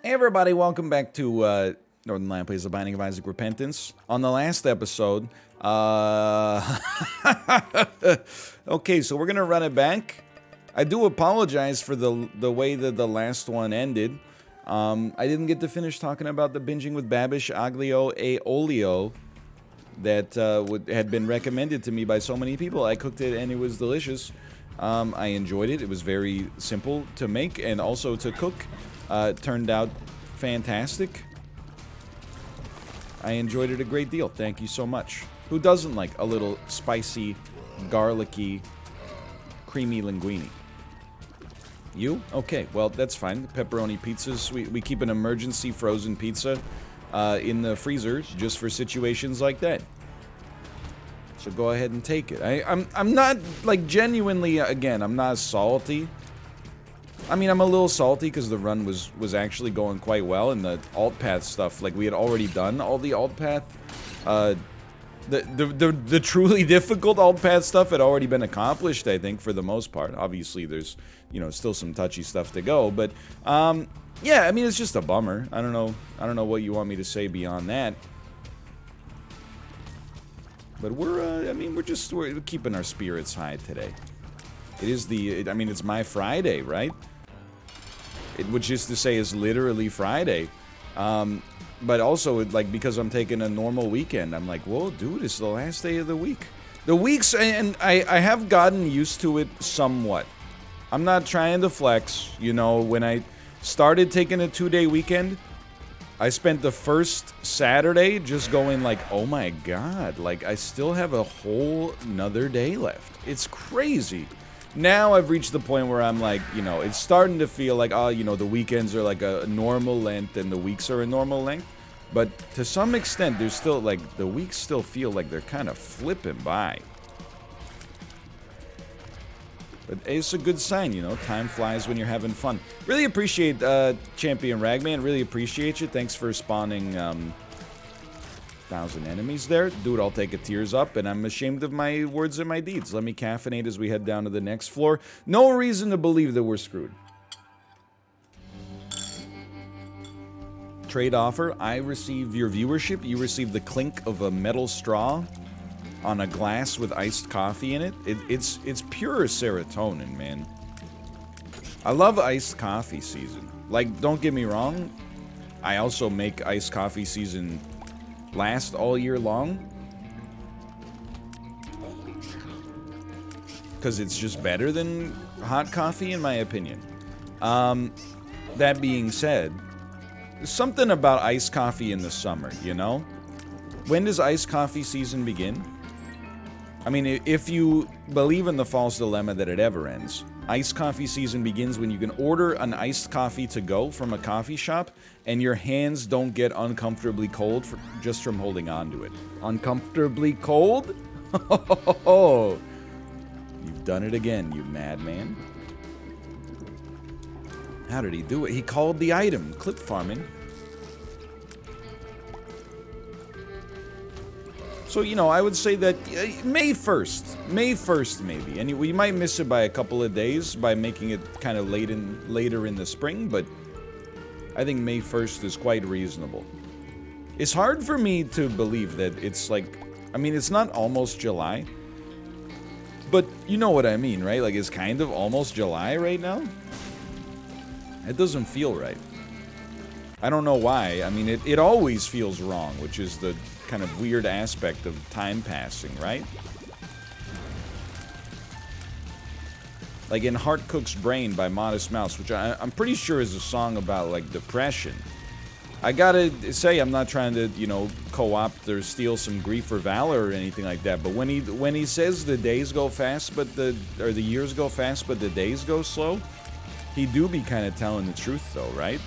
Hey everybody, welcome back to Northern Lion Plays The Binding of Isaac Repentance. On the last episode, okay, so we're gonna run it back. I do apologize for the way that the last one ended. I didn't get to finish talking about the binging with Babish Aglio e Olio that had been recommended to me by so many people. I cooked it and it was delicious. I enjoyed it. It was very simple to make and also to cook. It turned out fantastic. I enjoyed it a great deal. Thank you so much. Who doesn't like a little spicy, garlicky, creamy linguine? You? Okay, well, that's fine. Pepperoni pizzas. We keep an emergency frozen pizza in the freezer just for situations like that. So go ahead and take it. I'm not, like, genuinely, again, I'm not salty. I mean, I'm a little salty because the run was actually going quite well, and the alt path stuff, like, we had already done all the alt path. The truly difficult alt path stuff had already been accomplished, I think, for the most part. Obviously, there's, you know, still some touchy stuff to go, but, yeah, I mean, it's just a bummer. I don't know what you want me to say beyond that. But we're keeping our spirits high today. It is it's my Friday, right? Which is to say is literally Friday. But also, like, because I'm taking a normal weekend, I'm like, whoa, dude, it's the last day of the week. The weeks, and I have gotten used to it somewhat. I'm not trying to flex, you know, when I started taking a 2-day weekend, I spent the first Saturday just going like, oh my god, like, I still have a whole nother day left. It's crazy. Now I've reached the point where I'm like, you know, it's starting to feel like, oh, you know, the weekends are like a normal length and the weeks are a normal length. But to some extent, there's still, like, the weeks still feel like they're kind of flipping by. But it's a good sign, you know, time flies when you're having fun. Really appreciate Champion Ragman, really appreciate you. Thanks for spawning 1,000 enemies there. Dude, I'll take a tears up, and I'm ashamed of my words and my deeds. Let me caffeinate as we head down to the next floor. No reason to believe that we're screwed. Trade offer. I receive your viewership. You receive the clink of a metal straw on a glass with iced coffee in it. It's pure serotonin, man. I love iced coffee season. Like, don't get me wrong, I also make iced coffee season last all year long, because it's just better than hot coffee, in my opinion. That being said, there's something about iced coffee in the summer, you know? When does iced coffee season begin? I mean, if you believe in the false dilemma that it ever ends, iced coffee season begins when you can order an iced coffee to go from a coffee shop and your hands don't get uncomfortably cold just from holding on to it. Uncomfortably cold? Oh, you've done it again, you madman. How did he do it? He called the item. Clip farming. So, you know, I would say that May 1st maybe, and we might miss it by a couple of days by making it kind of later in the spring, but I think May 1st is quite reasonable. It's hard for me to believe that it's like, I mean, it's not almost July, but you know what I mean, right? Like, it's kind of almost July right now. It doesn't feel right. I don't know why. I mean, it always feels wrong, which is the kind of weird aspect of time passing, right? Like in Heart Cook's Brain by Modest Mouse, which I'm pretty sure is a song about, like, depression. I gotta say, I'm not trying to, you know, co-opt or steal some grief or valor or anything like that, but when he says the days go fast, but the years go fast, but the days go slow, he do be kind of telling the truth, though, right?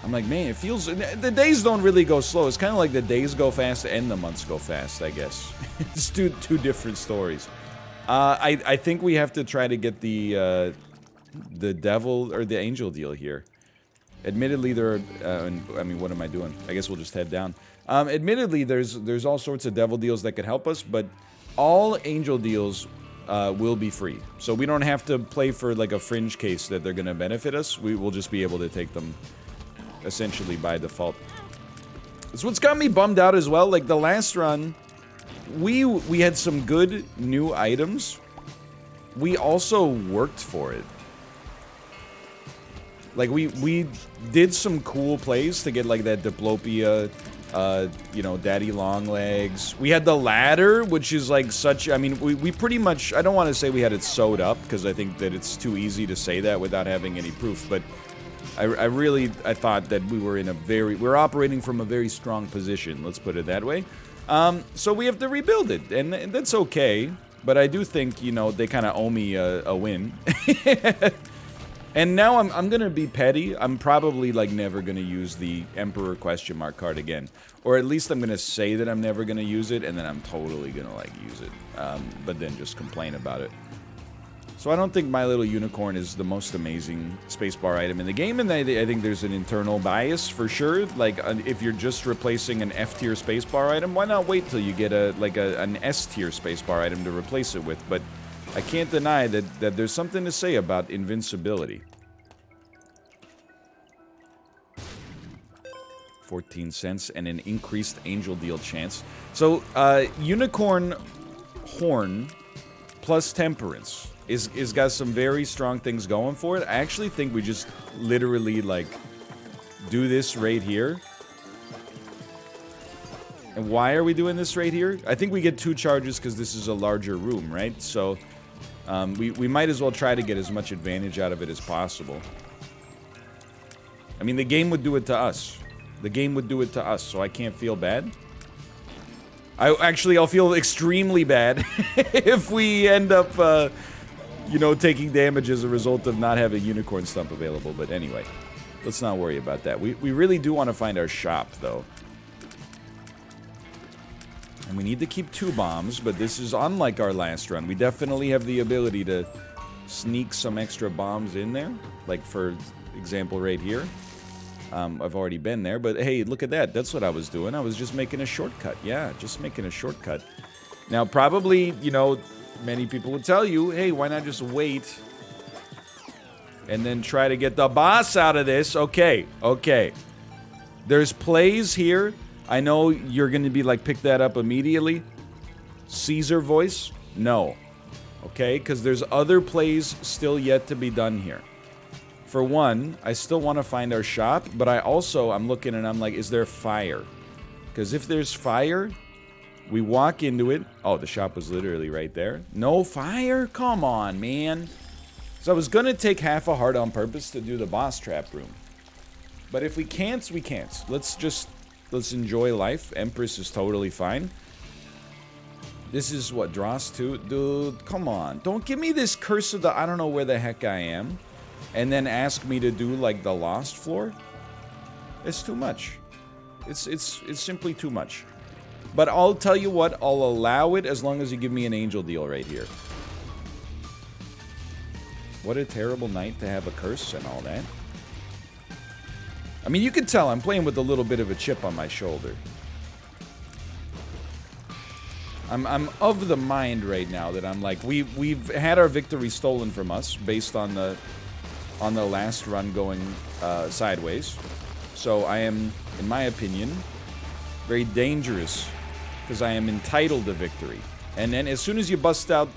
I'm like, man, it feels... The days don't really go slow. It's kind of like the days go fast and the months go fast, I guess. It's two different stories. I think we have to try to get the devil or the angel deal here. Admittedly, there are... I mean, what am I doing? I guess we'll just head down. Admittedly, there's all sorts of devil deals that could help us, but all angel deals will be free. So we don't have to play for like a fringe case that they're going to benefit us. We will just be able to take them essentially by default. That's what's got me bummed out as well. Like the last run, we had some good new items. We also worked for it. Like we did some cool plays to get like that Diplopia, you know, Daddy Longlegs. We had the ladder, which is like such, I mean, we pretty much, I don't want to say we had it sewed up, because I think that it's too easy to say that without having any proof, but I thought that we were in a we're operating from a very strong position, let's put it that way. So we have to rebuild it, and that's okay, but I do think, you know, they kind of owe me a win. And now I'm gonna be petty. I'm probably like never gonna use the Emperor question mark card again, or at least I'm gonna say that I'm never gonna use it, and then I'm totally gonna like use it, but then just complain about it. So I don't think My Little Unicorn is the most amazing spacebar item in the game, and I think there's an internal bias for sure. Like if you're just replacing an F tier spacebar item, why not wait till you get an S tier spacebar item to replace it with? But I can't deny that there's something to say about invincibility. 14 cents and an increased angel deal chance. So, Unicorn Horn plus Temperance is got some very strong things going for it. I actually think we just literally, like, do this right here. And why are we doing this right here? I think we get 2 charges because this is a larger room, right? So, we might as well try to get as much advantage out of it as possible. I mean, the game would do it to us. The game would do it to us, so I can't feel bad. I'll feel extremely bad if we end up, you know, taking damage as a result of not having Unicorn Stump available. But anyway, let's not worry about that. We really do want to find our shop, though. And we need to keep 2 bombs, but this is unlike our last run. We definitely have the ability to sneak some extra bombs in there. Like, for example, right here. I've already been there, but hey, look at that. That's what I was doing. I was just making a shortcut. Yeah, just making a shortcut. Now, probably, you know, many people would tell you, hey, why not just wait and then try to get the boss out of this? Okay, okay. There's plays here. I know you're going to be like, pick that up immediately. Caesar voice? No. Okay, because there's other plays still yet to be done here. For one, I still want to find our shop, but I'm looking and I'm like, is there fire? Because if there's fire, we walk into it. Oh, the shop was literally right there. No fire? Come on, man. So I was going to take half a heart on purpose to do the boss trap room. But if we can't, we can't. Let's enjoy life. Empress is totally fine. This is what, Dross 2? Dude, come on. Don't give me this curse of the I don't know where the heck I am. And then ask me to do, like, the Lost floor? It's too much. It's simply too much. But I'll tell you what, I'll allow it as long as you give me an angel deal right here. What a terrible night to have a curse and all that. I mean, you can tell I'm playing with a little bit of a chip on my shoulder. I'm of the mind right now that I'm like, we've had our victory stolen from us based on the last run going sideways. So I am, in my opinion, very dangerous because I am entitled to victory. And then as soon as you bust out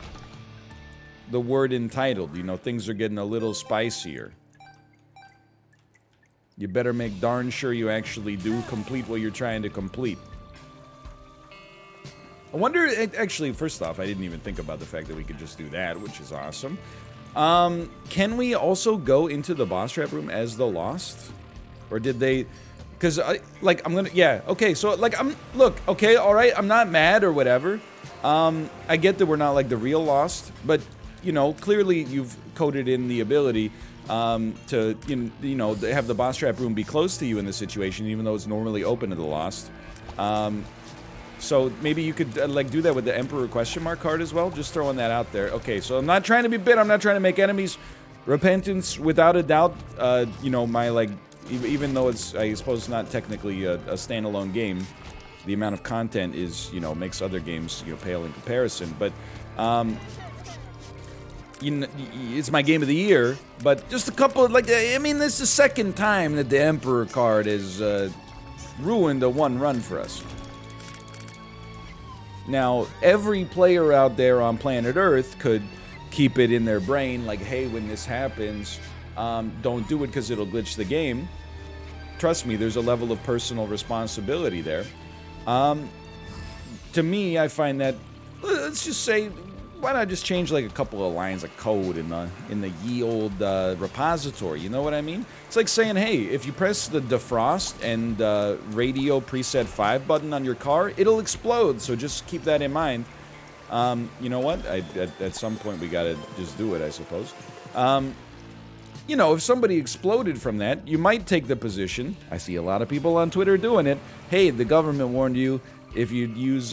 the word entitled, you know, things are getting a little spicier. You better make darn sure you actually do complete what you're trying to complete. I wonder, actually, first off, I didn't even think about the fact that we could just do that, which is awesome. Can we also go into the boss trap room as the Lost? Or did they... Because, I'm gonna... Yeah, okay, so, like, look, okay, alright, I'm not mad or whatever. I get that we're not, like, the real Lost, but, you know, clearly you've coded in the ability, to, you know, have the boss trap room be close to you in this situation, even though it's normally open to the Lost. So maybe you could, like, do that with the Emperor question mark card as well. Just throwing that out there. Okay, so I'm not trying to be bitter. I'm not trying to make enemies. Repentance, without a doubt, you know, my, like, even though it's, I suppose, not technically a standalone game, the amount of content is, you know, makes other games, you know, pale in comparison. But it's my game of the year, but just a couple, like, I mean, this is the second time that the Emperor card has ruined a one run for us. Now, every player out there on planet Earth could keep it in their brain, like, hey, when this happens, don't do it because it'll glitch the game. Trust me, there's a level of personal responsibility there. To me, I find that, let's just say, why not just change like a couple of lines of code in the ye old repository? You know what I mean? It's like saying, hey, if you press the defrost and radio preset 5 button on your car, it'll explode. So just keep that in mind. You know what? At some point we gotta just do it, I suppose. You know, if somebody exploded from that, you might take the position. I see a lot of people on Twitter doing it. Hey, the government warned you if you use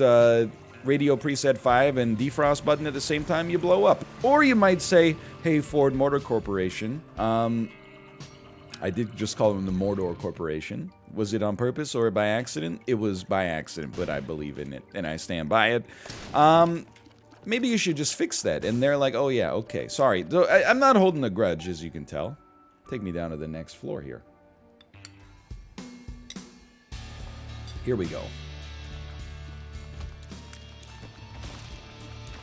radio preset 5 and defrost button at the same time, you blow up. Or you might say, hey, Ford Motor Corporation. I did just call them the Mordor Corporation. Was it on purpose or by accident? It was by accident, but I believe in it, and I stand by it. Maybe you should just fix that. And they're like, oh yeah, okay, sorry. I'm not holding a grudge, as you can tell. Take me down to the next floor here. Here we go.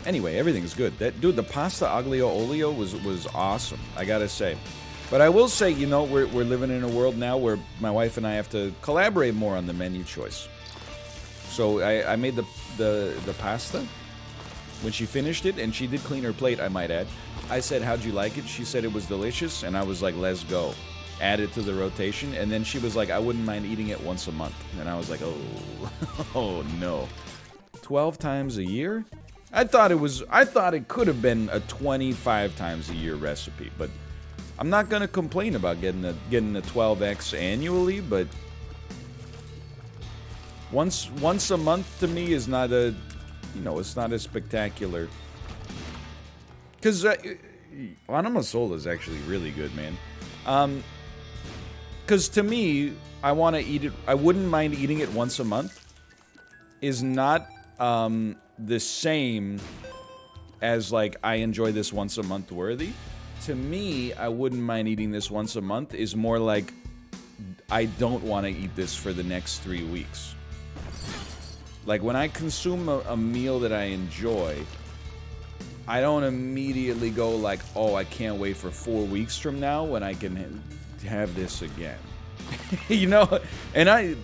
Anyway, everything's good. Dude, the pasta aglio olio was awesome, I gotta say. But I will say, you know, we're living in a world now where my wife and I have to collaborate more on the menu choice. So I made the pasta when she finished it, and she did clean her plate, I might add. I said, how'd you like it? She said it was delicious, and I was like, let's go. Add it to the rotation, and then she was like, I wouldn't mind eating it once a month. And I was like, oh, oh no. 12 times a year? I thought it could have been a 25 times a year recipe, but I'm not gonna complain about getting the 12x annually, but once a month to me is not a, you know, it's not as spectacular. Cause Anima Sola is actually really good, man. Cause to me, I want to eat it. I wouldn't mind eating it once a month. Is not the same as like I enjoy this once a month worthy. To me, I wouldn't mind eating this once a month is more like I don't want to eat this for the next 3 weeks. Like when I consume a meal that I enjoy, I don't immediately go like, oh, I can't wait for 4 weeks from now when I can have this again. You know? And I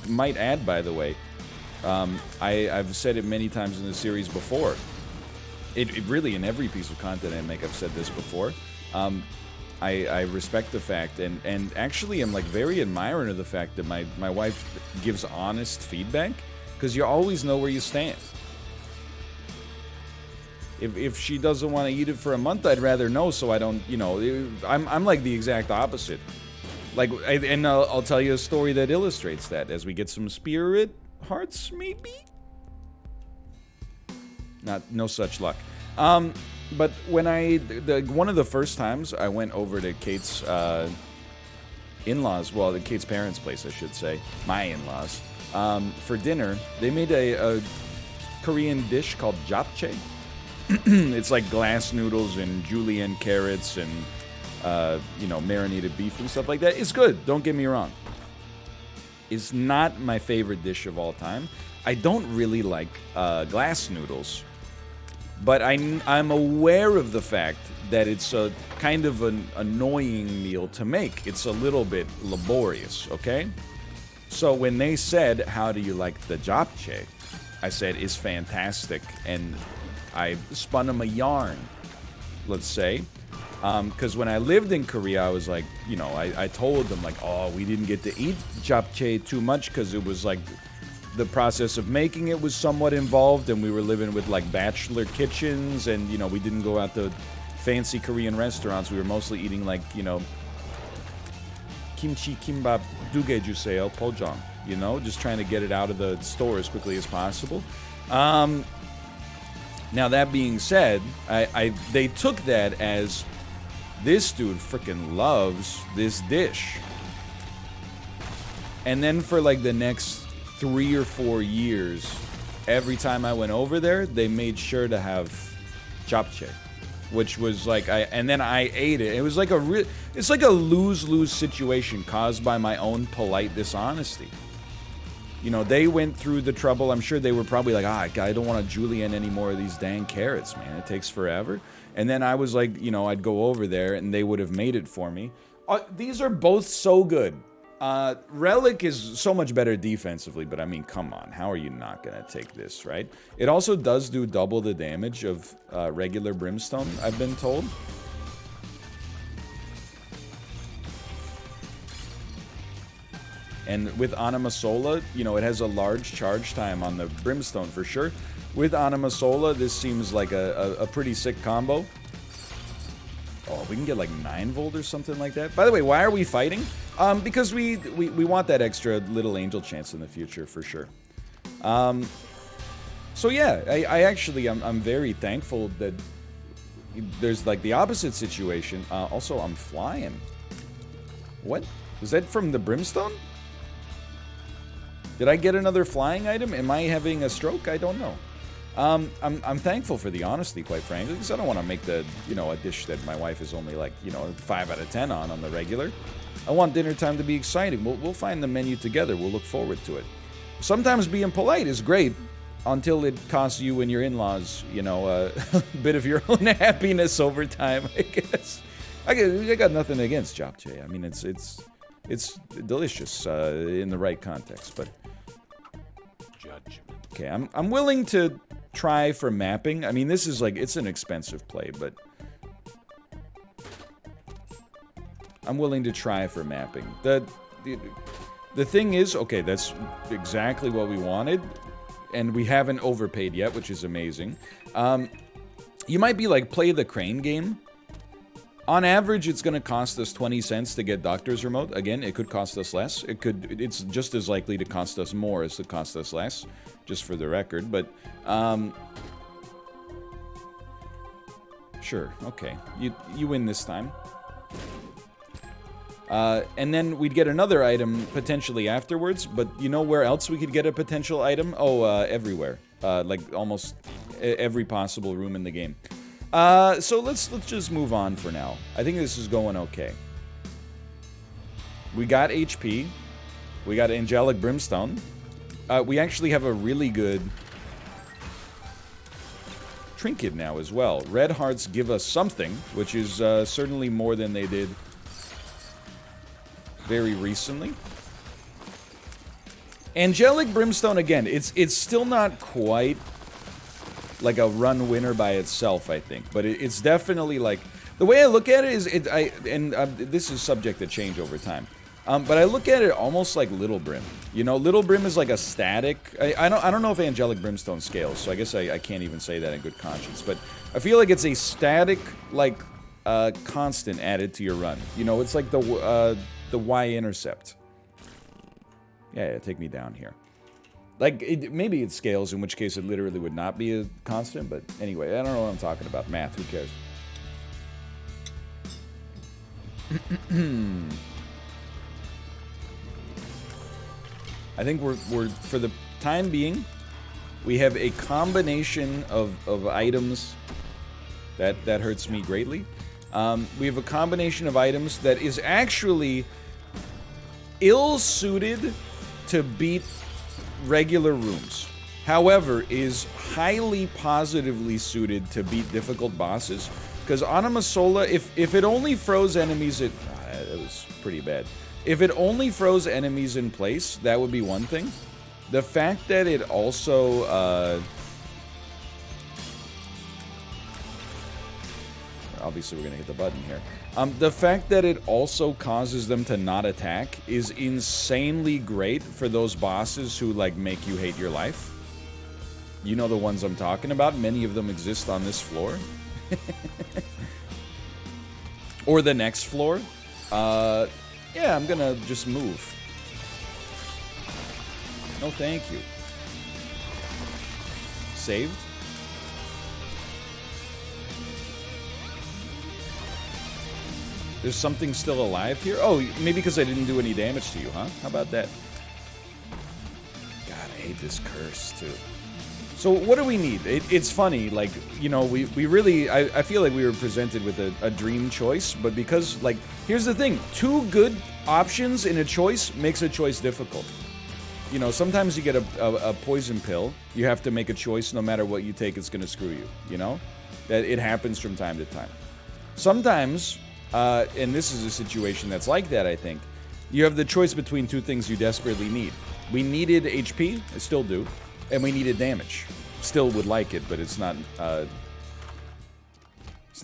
might add, by the way, I've said it many times in the series before. It really, in every piece of content I make, I've said this before. I respect the fact, and actually I'm like very admiring of the fact that my wife gives honest feedback, because you always know where you stand. If she doesn't want to eat it for a month, I'd rather know, so I don't, you know, I'm like the exact opposite. Like, and I'll tell you a story that illustrates that as we get some spirit hearts, maybe? No such luck. But when one of the first times I went over to Kate's in-laws, well, Kate's parents' place, I should say, my in-laws, for dinner, they made a Korean dish called japchae. It's like glass noodles and julienne carrots and, you know, marinated beef and stuff like that. It's good, don't get me wrong. It's not my favorite dish of all time. I don't really like glass noodles. But I'm aware of the fact that it's a kind of an annoying meal to make. It's a little bit laborious, okay? So when they said, how do you like the japchae? I said, it's fantastic. And I spun them a yarn, let's say. Because when I lived in Korea, I was like, you know, I told them, like, oh, we didn't get to eat japchae too much because it was like the process of making it was somewhat involved, and we were living with like bachelor kitchens, and you know, we didn't go out to fancy Korean restaurants. We were mostly eating like, you know, kimchi kimbap duge juseo pojang, you know, just trying to get it out of the store as quickly as possible. Now that being said, they took that as this dude freaking loves this dish, and then for like the next 3 or 4 years, every time I went over there, they made sure to have japchae. which was like and then I ate it. It was like it's like a lose-lose situation caused by my own polite dishonesty. You know, they went through the trouble. I'm sure they were probably like, I don't want to julienne any more of these dang carrots, man. It takes forever. And then I was like, you know, I'd go over there and they would have made it for me. These are both so good. Relic is so much better defensively, but I mean, come on. How are you not going to take this, right? It also does do double the damage of regular Brimstone, I've been told. And with Anima Sola, you know, it has a large charge time on the Brimstone for sure. With Anima Sola, this seems like a pretty sick combo. Oh, we can get like 9 volt or something like that. By the way, why are we fighting? Because we want that extra little angel chance in the future for sure. So yeah, I'm very thankful that there's like the opposite situation. Also, I'm flying. What? Was that from the Brimstone? Did I get another flying item? Am I having a stroke? I don't know. I'm thankful for the honesty, quite frankly, because I don't want to make the, you know, a dish that my wife is only like, you know, 5 out of 10 on the regular. I want dinner time to be exciting. We'll find the menu together. We'll look forward to it. Sometimes being polite is great until it costs you and your in-laws, you know, a bit of your own happiness over time, I guess. I got nothing against japchae. I mean, it's delicious in the right context, but... Okay, I'm willing to try for mapping. I mean, this is like, it's an expensive play, but... I'm willing to try for mapping. The thing is, okay, that's exactly what we wanted, and we haven't overpaid yet, which is amazing. You might be like, play the crane game. On average, it's going to cost us 20 cents to get Doctor's Remote. Again, it could cost us less. It's just as likely to cost us more as to cost us less, just for the record. But, sure, okay. You win this time. And then we'd get another item potentially afterwards, but you know where else we could get a potential item? Oh, everywhere. Like almost every possible room in the game. So let's just move on for now. I think this is going okay. We got HP. We got Angelic Brimstone. We actually have a really good trinket now as well. Red hearts give us something, which is certainly more than they did very recently. Angelic Brimstone, again, it's still not quite like a run winner by itself, I think. But it's definitely like... The way I look at it is... this is subject to change over time. But I look at it almost like Little Brim. You know, Little Brim is like a static... I don't know if Angelic Brimstone scales, so I guess I can't even say that in good conscience. But I feel like it's a static, like, constant added to your run. You know, it's like the Y-intercept. Yeah, take me down here. Like, maybe it scales, in which case it literally would not be a constant, but anyway, I don't know what I'm talking about. Math, who cares? I think we're for the time being, we have a combination of items that hurts me greatly. We have a combination of items that is actually ill-suited to beat regular rooms. However, is highly positively suited to beat difficult bosses. Because Anima Sola, if it only froze enemies at... that was pretty bad. If it only froze enemies in place, that would be one thing. The fact that it also... obviously, we're going to hit the button here. The fact that it also causes them to not attack is insanely great for those bosses who, like, make you hate your life. You know the ones I'm talking about. Many of them exist on this floor. Or the next floor. Yeah, I'm gonna just move. No, thank you. Saved? There's something still alive here? Oh, maybe because I didn't do any damage to you, huh? How about that? God, I hate this curse, too. So what do we need? It's funny, like, you know, we really, I feel like we were presented with a dream choice, but because, like, here's the thing, 2 good options in a choice makes a choice difficult. You know, sometimes you get a poison pill, you have to make a choice, no matter what you take, it's gonna screw you, you know? That it happens from time to time. Sometimes, and this is a situation that's like that, I think, you have the choice between 2 things you desperately need. We needed HP, I still do. And we needed damage. Still would like it, but it's not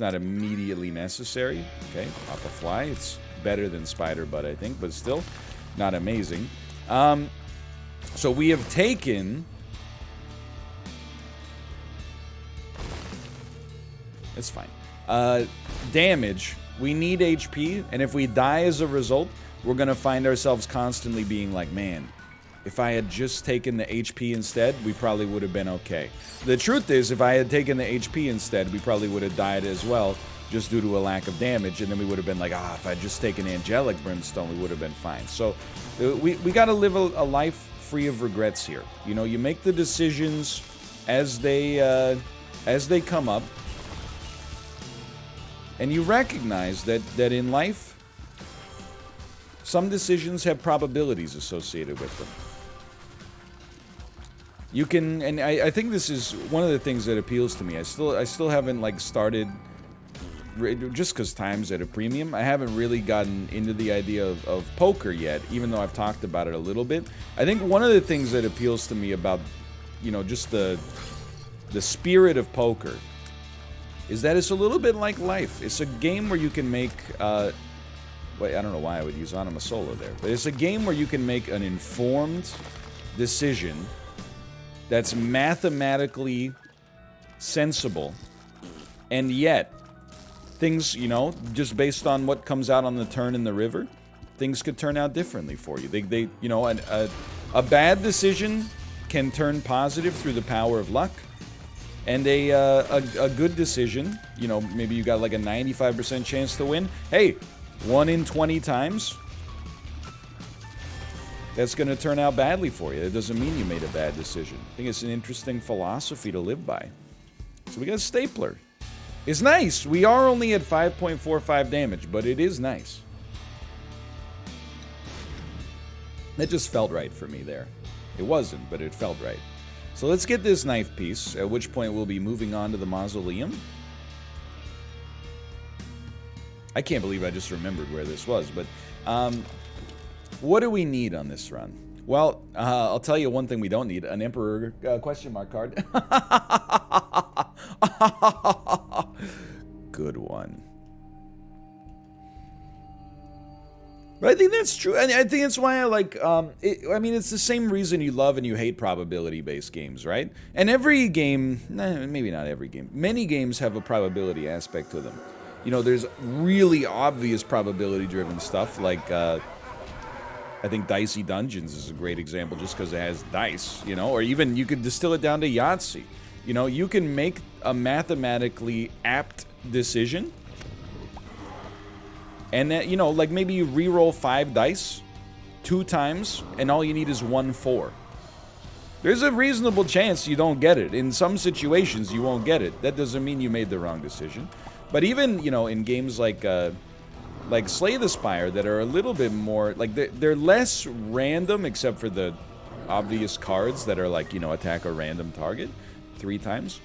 immediately necessary. Okay, pop a fly. It's better than spider butt, I think, but still not amazing. So we have taken... It's fine. Damage. We need HP, and if we die as a result, we're gonna find ourselves constantly being like, man, if I had just taken the HP instead, we probably would have been okay. The truth is, if I had taken the HP instead, we probably would have died as well, just due to a lack of damage, and then we would have been like, if I had just taken Angelic Brimstone, we would have been fine. So, we gotta live a life free of regrets here. You know, you make the decisions as they come up, and you recognize that in life, some decisions have probabilities associated with them. You can, and I think this is one of the things that appeals to me. I still haven't, like, started, just because time's at a premium, I haven't really gotten into the idea of poker yet, even though I've talked about it a little bit. I think one of the things that appeals to me about, you know, just the spirit of poker is that it's a little bit like life. It's a game where you can make, wait, I don't know why I would use Anima Sola there, but it's a game where you can make an informed decision that's mathematically sensible, and yet things, you know, just based on what comes out on the turn in the river, things could turn out differently for you. They you know, a bad decision can turn positive through the power of luck, and a good decision, you know, maybe you got like a 95% chance to win. Hey, 1 in 20 times, that's going to turn out badly for you. It doesn't mean you made a bad decision. I think it's an interesting philosophy to live by. So we got a stapler. It's nice. We are only at 5.45 damage, but it is nice. That just felt right for me there. It wasn't, but it felt right. So let's get this knife piece, at which point we'll be moving on to the mausoleum. I can't believe I just remembered where this was, but what do we need on this run? Well, I'll tell you one thing we don't need. An Emperor question mark card. Good one. But I think that's true. And I think that's why I like, I mean, it's the same reason you love and you hate probability-based games, right? And every game, maybe not every game, many games have a probability aspect to them. You know, there's really obvious probability-driven stuff, like, I think Dicey Dungeons is a great example just because it has dice, you know? Or even you could distill it down to Yahtzee. You know, you can make a mathematically apt decision, and that, you know, like maybe you re-roll 5 dice 2 times, and all you need is 1 4. There's a reasonable chance you don't get it. In some situations, you won't get it. That doesn't mean you made the wrong decision. But even, you know, in games like Slay the Spire that are a little bit more, like, they're less random, except for the obvious cards that are like, you know, attack a random target 3 times.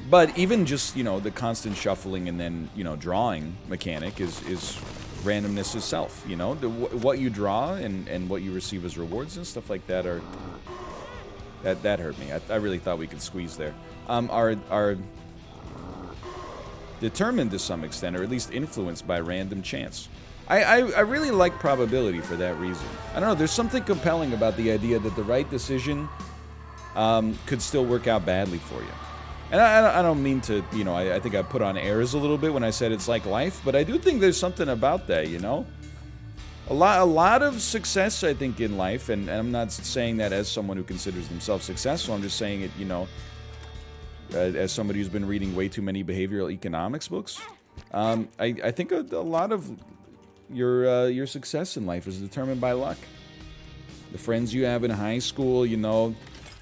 But even just, you know, the constant shuffling and then, you know, drawing mechanic is randomness itself, you know? What you draw and what you receive as rewards and stuff like that are... That hurt me. I really thought we could squeeze there. Are determined to some extent, or at least influenced by random chance. I really like probability for that reason. I don't know, there's something compelling about the idea that the right decision could still work out badly for you. And I don't mean to, you know, I think I put on airs a little bit when I said it's like life, but I do think there's something about that, you know? A lot of success, I think, in life, and I'm not saying that as someone who considers themselves successful, I'm just saying it, you know, as somebody who's been reading way too many behavioral economics books. I think a lot of your success in life is determined by luck. The friends you have in high school, you know,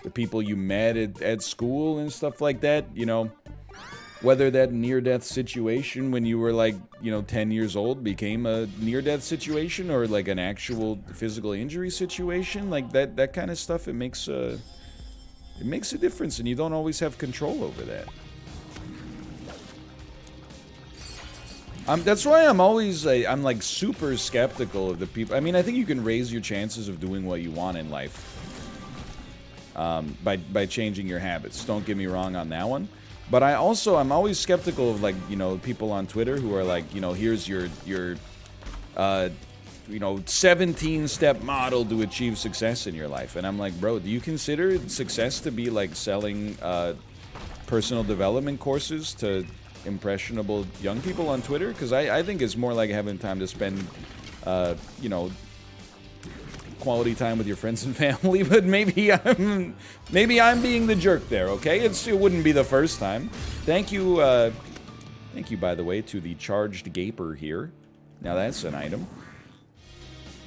the people you met at school and stuff like that, you know, whether that near-death situation when you were like, you know, 10 years old became a near-death situation or like an actual physical injury situation, like that kind of stuff, it makes a difference, and you don't always have control over that. That's why I'm always, I'm like super skeptical of the people. I mean, I think you can raise your chances of doing what you want in life by changing your habits. Don't get me wrong on that one. But I'm always skeptical of, like, you know, people on Twitter who are like, you know, here's your you know, 17-step model to achieve success in your life. And I'm like, bro, do you consider success to be like selling personal development courses to impressionable young people on Twitter? Because I think it's more like having time to spend, you know, quality time with your friends and family. But maybe I'm being the jerk there. Okay, it wouldn't be the first time. Thank you, by the way, to the charged gaper here. Now that's an item.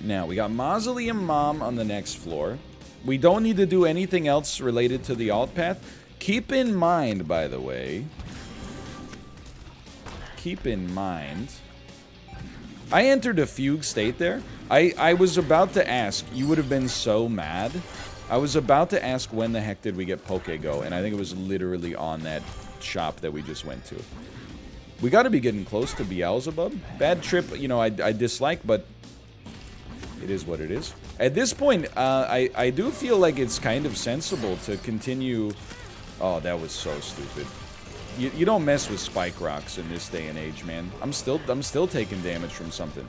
Now we got Mausoleum Mom on the next floor. We don't need to do anything else related to the alt path. Keep in mind, by the way. Keep in mind, I entered a fugue state there. I was about to ask, you would have been so mad. I was about to ask when the heck did we get Pokego, and I think it was literally on that shop that we just went to. We got to be getting close to Beelzebub. Bad trip, you know, I dislike, but it is what it is. At this point, I do feel like it's kind of sensible to continue. Oh, that was so stupid. You don't mess with spike rocks in this day and age, man. I'm still taking damage from something.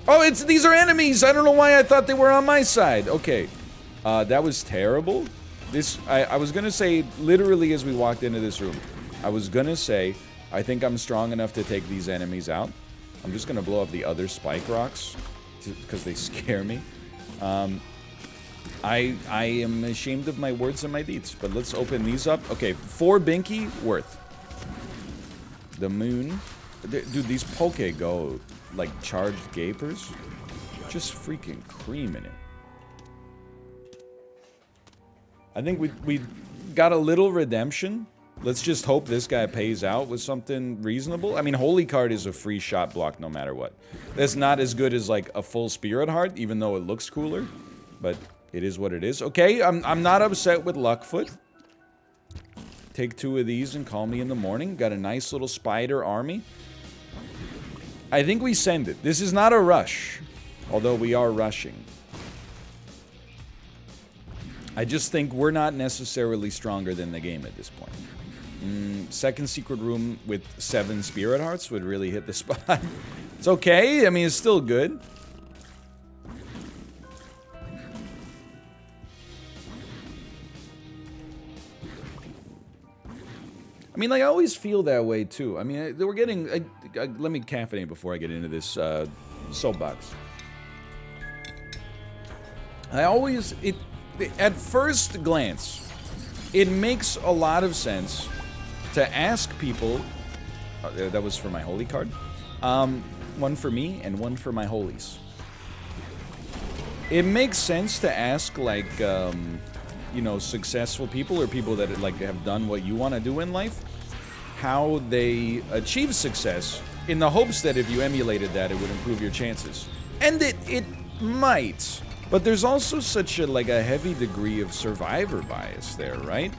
Oh, these are enemies. I don't know why I thought they were on my side. Okay, that was terrible. I was gonna say literally as we walked into this room, I was gonna say I think I'm strong enough to take these enemies out. I'm just gonna blow up the other spike rocks because they scare me. I am ashamed of my words and my deeds, but let's open these up. Okay, 4 Binky worth. The moon. Dude, these Pokego, like, charged gapers, just freaking creaming it. I think we got a little redemption. Let's just hope this guy pays out with something reasonable. I mean, Holy Card is a free shot block no matter what. That's not as good as, like, a full Spirit Heart, even though it looks cooler, but it is what it is. Okay, I'm not upset with Luckfoot. Take 2 of these and call me in the morning. Got a nice little spider army. I think we send it. This is not a rush, although we are rushing. I just think we're not necessarily stronger than the game at this point. Second secret room with 7 Spirit Hearts would really hit the spot. It's okay. I mean, it's still good. I mean, like, I always feel that way, too. I mean, we're getting... let me caffeinate before I get into this soapbox. I always... At first glance, it makes a lot of sense to ask people... that was for my holy card. One for me and one for my holies. It makes sense to ask, like... you know, successful people or people that like have done what you want to do in life, how they achieve success, in the hopes that if you emulated that, it would improve your chances. And it might, but there's also such a heavy degree of survivor bias there, right?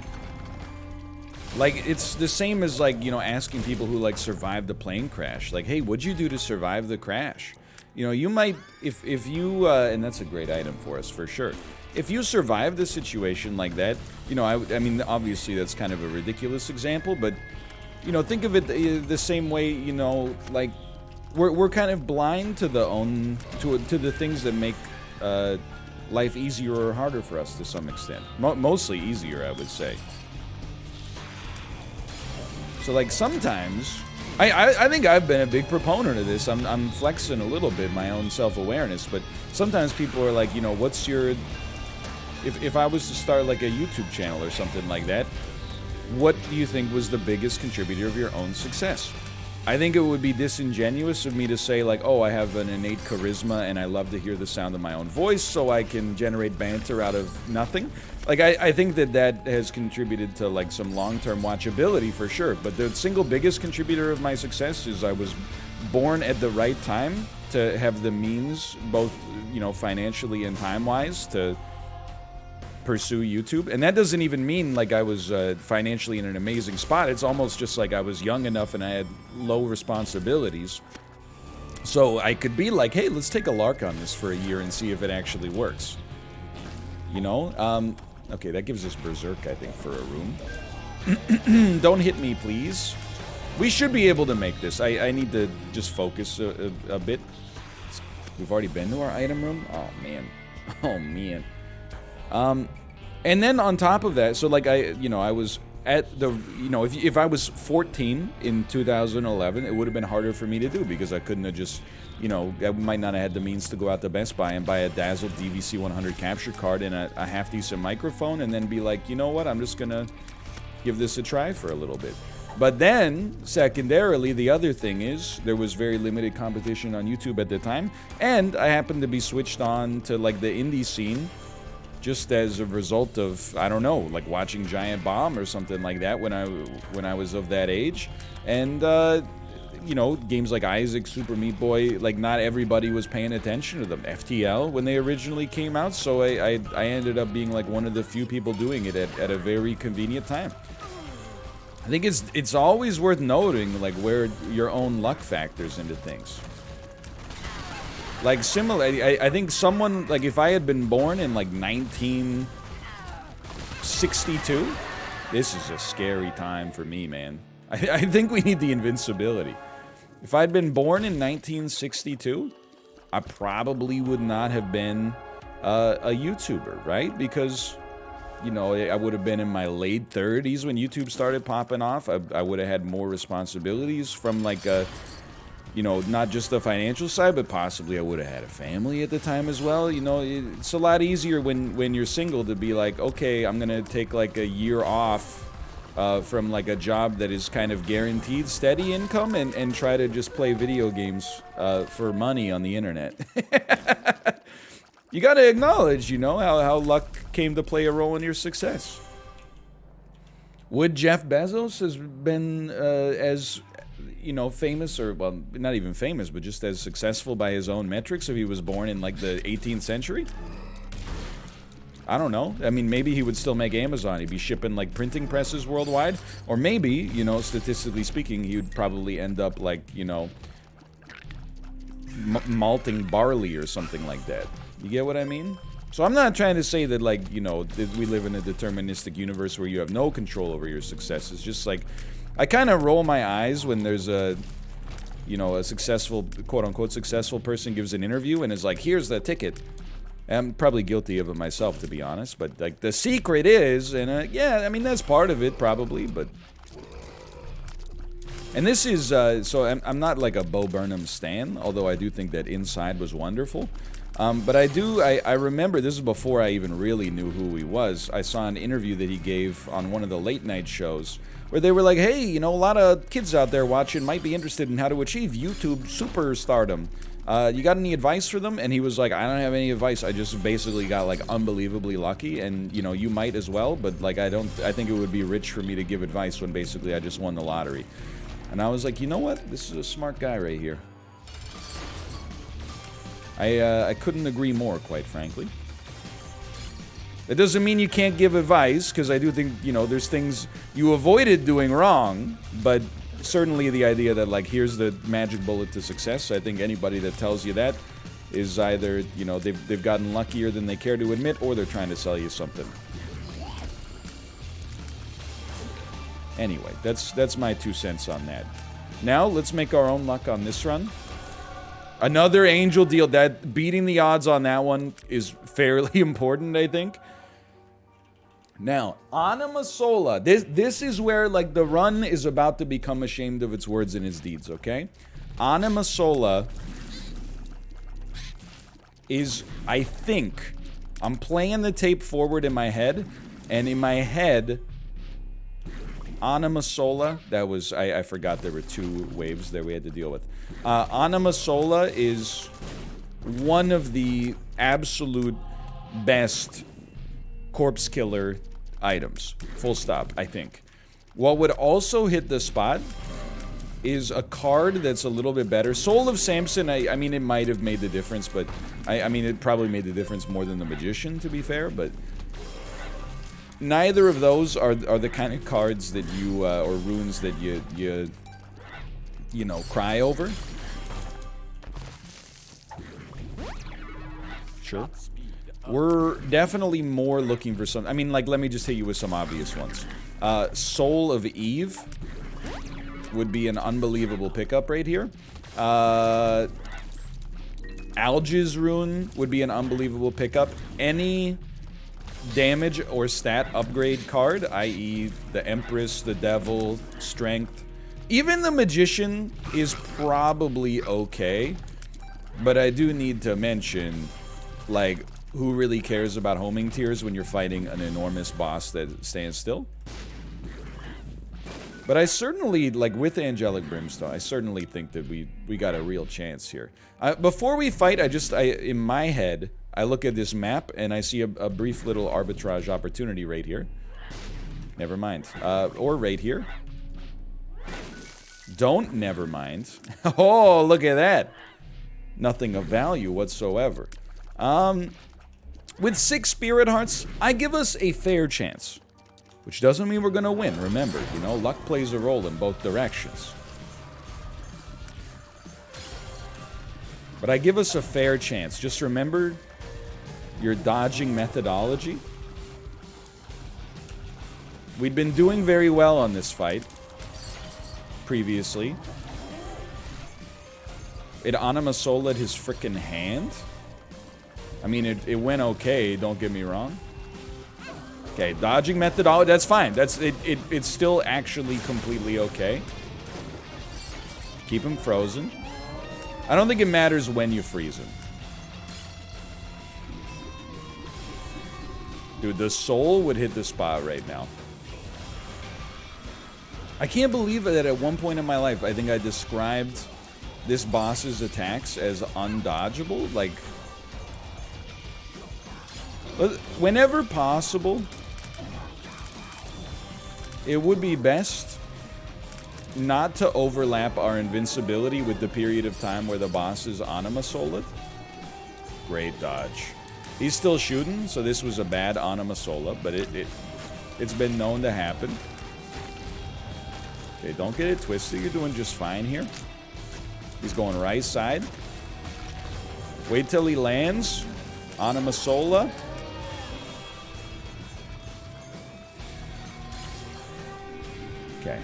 Like, it's the same as, like, you know, asking people who, like, survived the plane crash. Like, hey, what'd you do to survive the crash? You know, you might, if you, and that's a great item for us, for sure. If you survived a situation like that, you know, I mean, obviously that's kind of a ridiculous example, but, you know, think of it the same way, you know, like, we're kind of blind to to the things that make life easier or harder for us to some extent. Mostly easier, I would say. So, like, sometimes... I think I've been a big proponent of this. I'm flexing a little bit my own self-awareness, but sometimes people are like, you know, what's your... If I was to start, like, a YouTube channel or something like that, what do you think was the biggest contributor of your own success? I think it would be disingenuous of me to say, like, oh, I have an innate charisma and I love to hear the sound of my own voice, so I can generate banter out of nothing. Like, I think that has contributed to, like, some long-term watchability for sure. But the single biggest contributor of my success is I was born at the right time to have the means, both, you know, financially and time-wise, to pursue YouTube. And that doesn't even mean like I was financially in an amazing spot. It's almost just like I was young enough and I had low responsibilities, so I could be like, hey, let's take a lark on this for a year and see if it actually works, you know. Okay, that gives us berserk, I think, for a room. Don't hit me, please. We should be able to make this. I need to just focus a bit. We've already been to our item room. Oh man. Oh man. And then on top of that, so like I was at the, if I was 14 in 2011, it would have been harder for me to do because I couldn't have just, I might not have had the means to go out to Best Buy and buy a Dazzle DVC 100 capture card and a half-decent microphone and then be like, you know what, I'm just gonna give this a try for a little bit. But then, secondarily, the other thing is, there was very limited competition on YouTube at the time, and I happened to be switched on to, like, the indie scene, just as a result of, I don't know, like watching Giant Bomb or something like that when I was of that age. And, games like Isaac, Super Meat Boy, like not everybody was paying attention to them. FTL, when they originally came out, so I ended up being like one of the few people doing it at a very convenient time. I think it's always worth noting, like, where your own luck factors into things. Like, similarly, I think someone, like, if I had been born in, like, 1962, this is a scary time for me, man. I think we need the invincibility. If I'd been born in 1962, I probably would not have been a YouTuber, right? Because, I would have been in my late 30s when YouTube started popping off. I would have had more responsibilities from, like, not just the financial side, but possibly I would have had a family at the time as well. It's a lot easier when you're single to be like, okay, I'm gonna take like a year off from like a job that is kind of guaranteed steady income and try to just play video games for money on the internet. You gotta acknowledge, how luck came to play a role in your success. Would Jeff Bezos has been as famous, or, well, not even famous, but just as successful by his own metrics if he was born in, like, the 18th century? I don't know. I mean, maybe he would still make Amazon. He'd be shipping, like, printing presses worldwide. Or maybe, statistically speaking, he would probably end up, like, malting barley or something like that. You get what I mean? So I'm not trying to say that, like, that we live in a deterministic universe where you have no control over your success. It's just, like, I kind of roll my eyes when there's a successful, quote-unquote successful person gives an interview and is like, here's the ticket. I'm probably guilty of it myself, to be honest, but, like, the secret is, and, yeah, I mean, that's part of it, probably, but... And this is, so I'm not, like, a Bo Burnham stan, although I do think that Inside was wonderful. But I remember, this is before I even really knew who he was, I saw an interview that he gave on one of the late-night shows, where they were like, hey, a lot of kids out there watching might be interested in how to achieve YouTube superstardom. You got any advice for them? And he was like, I don't have any advice. I just basically got, like, unbelievably lucky, and, you might as well, but, like, I think it would be rich for me to give advice when basically I just won the lottery. And I was like, you know what? This is a smart guy right here. I couldn't agree more, quite frankly. That doesn't mean you can't give advice, because I do think, there's things you avoided doing wrong, but certainly the idea that, like, here's the magic bullet to success, I think anybody that tells you that is either, they've gotten luckier than they care to admit, or they're trying to sell you something. Anyway, that's my 2 cents on that. Now, let's make our own luck on this run. Another angel deal. That beating the odds on that one is fairly important, I think. Now, Anima Sola. This is where, like, the run is about to become ashamed of its words and its deeds, okay? Anima Sola is, I think, I'm playing the tape forward in my head, and in my head, Anima Sola, that was, I forgot there were 2 waves there we had to deal with. Anima Sola is one of the absolute best corpse killer items. Full stop, I think. What would also hit the spot is a card that's a little bit better. Soul of Samson, I mean, it might have made the difference, but I mean, it probably made the difference more than the Magician, to be fair, but neither of those are the kind of cards that you, or runes that you know, cry over. Sure. We're definitely more looking for some... I mean, like, let me just hit you with some obvious ones. Soul of Eve would be an unbelievable pickup right here. Alge's Rune would be an unbelievable pickup. Any damage or stat upgrade card, i.e. the Empress, the Devil, Strength. Even the Magician is probably okay. But I do need to mention, like, who really cares about homing tears when you're fighting an enormous boss that stands still? But I certainly, like, with Angelic Brimstone, I certainly think that we got a real chance here. Before we fight, in my head, I look at this map and I see a brief little arbitrage opportunity right here. Never mind. Or right here. Don't never mind. Oh, look at that. Nothing of value whatsoever. With 6 Spirit Hearts, I give us a fair chance. Which doesn't mean we're gonna win, remember. You know, luck plays a role in both directions. But I give us a fair chance. Just remember your dodging methodology. We'd been doing very well on this fight previously. It Anima Sola'd his frickin' hand. I mean, it went okay, don't get me wrong. Okay, dodging methodology, that's fine. It's still actually completely okay. Keep him frozen. I don't think it matters when you freeze him. Dude, the soul would hit the spot right now. I can't believe that at one point in my life, I think I described this boss's attacks as undodgeable. Like, whenever possible, it would be best not to overlap our invincibility with the period of time where the boss is Anima Sola'd. Great dodge. He's still shooting, so this was a bad Anima Sola, but it's been known to happen. Okay, don't get it twisted. You're doing just fine here. He's going right side. Wait till he lands. Anima Sola. Okay.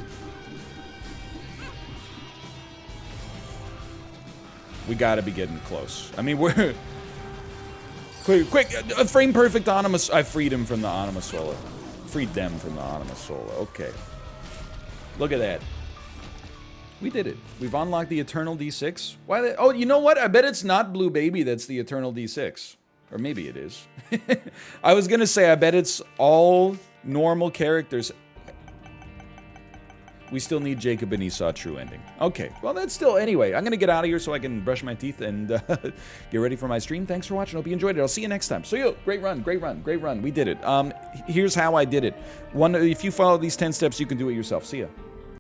We gotta be getting close. I mean, we're... Quick, a frame perfect Anima... I freed him from the Anima Sola. Freed them from the Anima Sola. Okay. Look at that. We did it. We've unlocked the Eternal D6. Why the... Oh, you know what? I bet it's not Blue Baby that's the Eternal D6. Or maybe it is. I was gonna say, I bet it's all normal characters. We still need Jacob and Esau true ending. Okay, well that's still... Anyway, I'm gonna get out of here so I can brush my teeth and get ready for my stream. Thanks for watching. Hope you enjoyed it. I'll see you next time. So you, great run, great run, great run. We did it. Here's how I did it. If you follow these 10 steps, you can do it yourself. See ya.